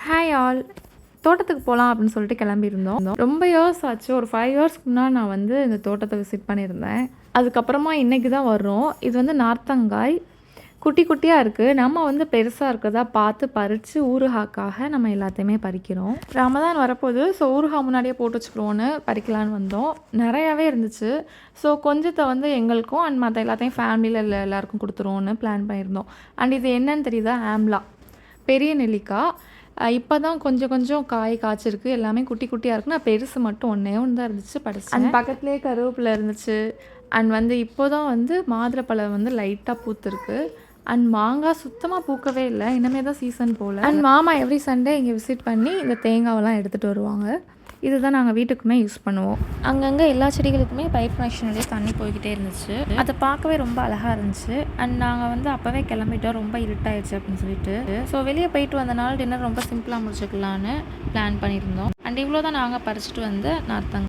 Hi all. தோட்டத்துக்கு போகலாம் அப்படின்னு சொல்லிட்டு கிளம்பியிருந்தோம். ரொம்ப இயர்ஸ் ஆச்சு. ஒரு 5 இயர்ஸ்க்கு முன்னாடி நான் வந்து இந்த தோட்டத்தை விசிட் பண்ணியிருந்தேன். அதுக்கப்புறமா இன்றைக்கி தான் வர்றோம். இது வந்து நார்த்தங்காய் குட்டி குட்டியாக இருக்குது. நம்ம வந்து பெருசாக இருக்கிறதா பார்த்து பறித்து ஊறுகாய்க்காக நம்ம எல்லாத்தையுமே பறிக்கிறோம். ரமதான் வரப்போகுது. ஸோ ஊறுகாய் முன்னாடியே போட்டு வச்சுக்கிறோன்னு பறிக்கலான்னு வந்தோம். நிறையாவே இருந்துச்சு. ஸோ கொஞ்சத்தை வந்து எங்களுக்கும் அண்ட் மற்ற எல்லாத்தையும் ஃபேமிலியில் எல்லாருக்கும் கொடுத்துருவோன்னு பிளான் பண்ணியிருந்தோம். அண்ட் இது என்னன்னு தெரியுதா? ஆம்லா, பெரிய நெல்லிக்காய். இப்போ தான் கொஞ்சம் கொஞ்சம் காய் காய்ச்சிருக்கு. எல்லாமே குட்டி குட்டியாக இருக்குது. நான் பெருசு மட்டும் ஒன்றே ஒன்று தான் இருந்துச்சு, பறிச்சேன். அண்ட் பக்கத்துலேயே கருவேப்பிலை இருந்துச்சு. அண்ட் வந்து இப்போ தான் வந்து மாதுளப்பழம் வந்து லைட்டாக பூத்துருக்கு. அண்ட் மாங்காய் சுத்தமாக பூக்கவே இல்லை. இனிமே தான் சீசன் போல். அண்ட் மாமா எவ்ரி சண்டே இங்கே விசிட் பண்ணி இந்த தேங்காவெல்லாம் எடுத்துகிட்டு வருவாங்க. இதுதான் நாங்கள் வீட்டுக்குமே யூஸ் பண்ணுவோம். அங்கங்கே எல்லா செடிகளுக்குமே பைப் கனெக்ஷன்லேயே தண்ணி போய்கிட்டே இருந்துச்சு. அதை பார்க்கவே ரொம்ப அழகாக இருந்துச்சு. அண்ட் நாங்கள் வந்து அப்போவே கிளம்பிட்டோம், ரொம்ப இருட்டாயிடுச்சு அப்படின்னு சொல்லிட்டு. ஸோ வெளியே போயிட்டு வந்தனால டின்னர் ரொம்ப சிம்பிளாக முடிச்சுக்கலான்னு பிளான் பண்ணியிருந்தோம். அண்ட் இவ்வளோ தான் நாங்கள் பறிச்சிட்டு வந்து நார்த்தங்க